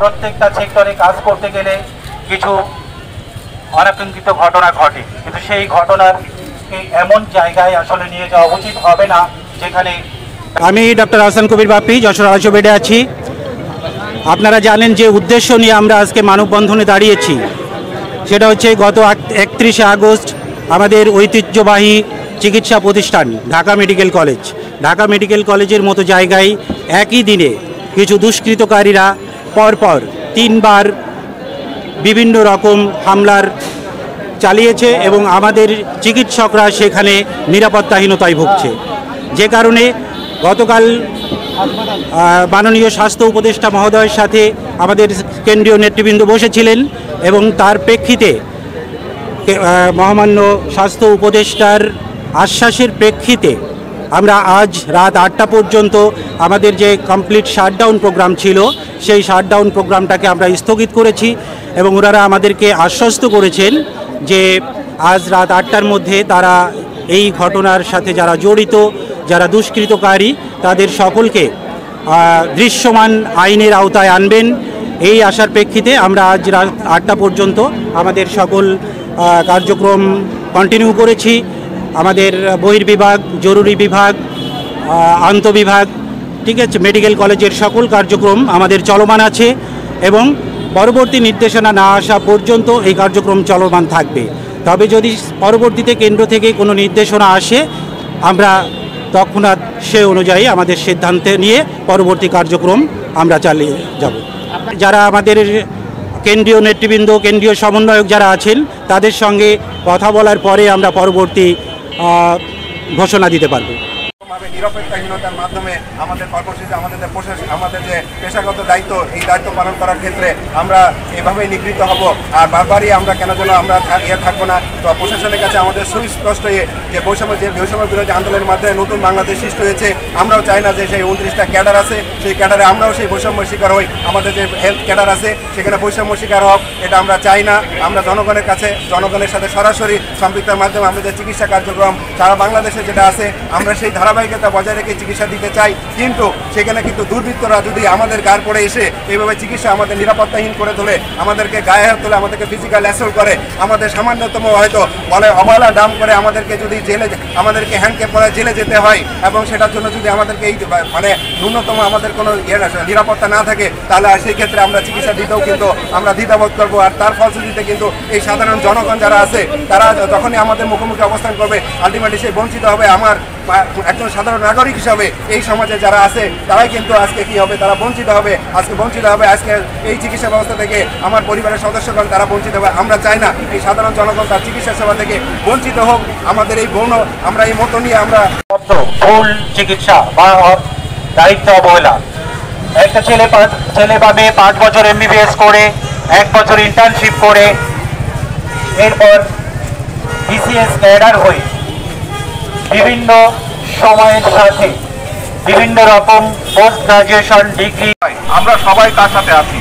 প্রত্যেকটা সেক্টরে কাজ করতে গেলে কিছু অনাকাঙ্ক্ষিত ঘটনা ঘটে, কিন্তু সেই ঘটনার এমন জায়গায় আসলে নিয়ে যাওয়া উচিত হবে না যেখানে। আমি ডক্টর আহসান কবির বাপ্পি, যশোর 250 বেডে আছি। আপনারা জানেন যে উদ্দেশ্য নিয়ে আমরা আজকে মানববন্ধনে দাঁড়িয়েছি, সেটা হচ্ছে গত 31 আগস্ট আমাদের ঐতিহ্যবাহী চিকিৎসা প্রতিষ্ঠান ঢাকা মেডিকেল কলেজের মতো জায়গায় একই দিনে কিছু দুষ্কৃতকারীরা পরপর 3 বার বিভিন্ন রকম হামলার চালিয়েছে এবং আমাদের চিকিৎসকরা সেখানে নিরাপত্তাহীনতায় ভুগছে। যে কারণে গতকাল মাননীয় স্বাস্থ্য উপদেষ্টা মহোদয়ের সাথে আমাদের কেন্দ্রীয় নেতৃবৃন্দ বসেছিলেন এবং তার প্রেক্ষিতে মহামান্য স্বাস্থ্য উপদেষ্টার আশ্বাসের প্রেক্ষিতে আমরা আজ রাত 8টা পর্যন্ত আমাদের যে কমপ্লিট শাটডাউন প্রোগ্রাম ছিল সেই শাটডাউন প্রোগ্রামটাকে আমরা স্থগিত করেছি এবং ওনারা আমাদেরকে আশ্বস্ত করেছেন যে আজ রাত 8টার মধ্যে তারা এই ঘটনার সাথে যারা জড়িত, যারা দুষ্কৃতকারী, তাদের সকলকে দৃশ্যমান আইনের আওতায় আনবেন। এই আশার প্রেক্ষিতে আমরা আজ রাত 8টা পর্যন্ত আমাদের সকল কার্যক্রম কন্টিনিউ করেছি। আমাদের বহির্বিভাগ, জরুরি বিভাগ, আন্তঃবিভাগ, ঠিক আছে, মেডিকেল কলেজের সকল কার্যক্রম আমাদের চলমান আছে এবং পরবর্তী নির্দেশনা না আসা পর্যন্ত এই কার্যক্রম চলমান থাকবে। তবে যদি পরবর্তীতে কেন্দ্র থেকে কোনো নির্দেশনা আসে, আমরা তৎক্ষণাৎ সে অনুযায়ী আমাদের সিদ্ধান্তে নিয়ে পরবর্তী কার্যক্রম আমরা চালিয়ে যাব। যারা আমাদের কেন্দ্রীয় নেতৃবৃন্দ, কেন্দ্রীয় সমন্বয়ক যারা আছেন, তাদের সঙ্গে কথা বলার পরে আমরা পরবর্তী ঘোষণা দিতে পারব। নিরপেক্ষহীনতার মাধ্যমে আমাদের কর্মসূচি, আমাদের যে পেশাগত দায়িত্ব, এই দায়িত্ব পালন করার ক্ষেত্রে আমরা এভাবেই নিগৃহীত হব। আর বারবারই আমরা কেন যেন আমরা থাকবো না। তো প্রশাসনের কাছে আমাদের সুস্পষ্ট যে বৈষম্য বিরোধী আন্দোলনের মাধ্যমে নতুন বাংলাদেশ সৃষ্টি হয়েছে। আমরাও চাই না যে সেই 29টা ক্যাডার আছে, সেই ক্যাডারে আমরাও সেই বৈষম্যের শিকার হই। আমাদের যে হেলথ ক্যাডার আছে সেখানে বৈষম্য শিকার হোক, এটা আমরা চাই না। আমরা জনগণের সাথে সরাসরি সম্পৃক্তার মাধ্যমে আমাদের চিকিৎসা কার্যক্রম সারা বাংলাদেশে যেটা আছে আমরা সেই ধারাবাহিকতা বজায় রেখে চিকিৎসা দিতে চাই। কিন্তু সেখানে কিন্তু দুর্বৃত্তরা যদি আমাদের গায়ে পড়ে এসে এইভাবে চিকিৎসা আমাদের নিরাপত্তাহীন করে তোলে, আমাদেরকে গায়ে হাত তোলে, আমাদেরকে ফিজিক্যাল অ্যাসল্ট করে, আমাদের সামান্যতম হয়তো বলে অবহেলা দাম করে আমাদেরকে যদি আমাদেরকে হ্যান্ডকে পরে জেলে যেতে হয় এবং সেটার জন্য যদি আমাদেরকে এই ন্যূনতম আমাদের কোনো নিরাপত্তা না থাকে, তাহলে সেই ক্ষেত্রে আমরা চিকিৎসা দিতেও কিন্তু আমরা দ্বিধাবোধ করবো। আর তার ফলশ্রুতিতে কিন্তু এই সাধারণ জনগণ যারা আছে তারা যখনই আমাদের মুখোমুখি অবস্থান করবে, আলটিমেটলি সে বঞ্চিত হবে। আমার একজন সাধারণ নাগরিক হিসাবে এই সমাজে যারা আছে তারাই কিন্তু আজকে কি হবে, তারা বঞ্চিত হবে। আজকে এই চিকিৎসা ব্যবস্থা থেকে আমার পরিবারের সদস্যগণ তারা বঞ্চিত হবে। আমরা চাই না এই সাধারণ জনগণ তার চিকিৎসা সেবা থেকে বঞ্চিত হোক। আমাদের এই আমরা এই মতো নিয়ে আমরা ভুল চিকিৎসা বা দায়িত্ব অবহেলা, একটা ছেলে বা মেয়ে 5 বছর MBBS করে, 1 বছর ইন্টার্নশিপ করে, এরপর BCS ক্যাডার হয়ে বিভিন্ন সময়ের সাথে বিভিন্ন রকম পোস্ট গ্রাজুয়েশন ডিগ্রি, আমরা সবাই তার সাথে আছি।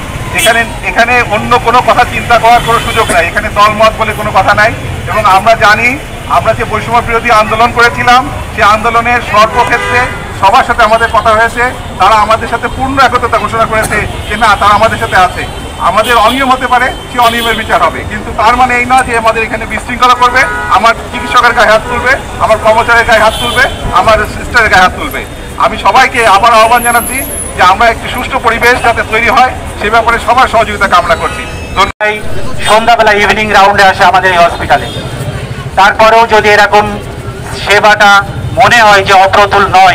এখানে অন্য কোনো কথা চিন্তা করার কোনো সুযোগ নাই, এখানে দলমত বলে কোনো কথা নাই। এবং আমরা জানি আমরা যে বৈষম্য বিরোধী আন্দোলন করেছিলাম, সেই আন্দোলনের সর্বক্ষেত্রে সবার সাথে আমাদের কথা হয়েছে, তারা আমাদের সাথে পূর্ণ একত্রতা ঘোষণা করেছে যে না, তারা আমাদের সাথে আছে। আমাদের অনিয়ম হতে পারে, সে অনিয়মের বিচার হবে, কিন্তু তার মানে এই না যে আমাদের এখানে বিশৃঙ্খলা করবে, আমার চিকিৎসকের গায়ে হাত তুলবে, আমার কর্মচারীর গায়ে হাত তুলবে, আমার সিস্টারের গায়ে হাত তুলবে। আমি সবাইকে আবার আহ্বান জানাচ্ছি যে আমরা একটি সুষ্ঠু পরিবেশ যাতে তৈরি হয় সে ব্যাপারে সবার সহযোগিতা কামনা করছি। সন্ধ্যাবেলা ইভিনিং রাউন্ডে আসে আমাদের এই হসপিটালে, তারপরেও যদি এরকম সেবাটা মনে হয় যে অপ্রতুল নয়,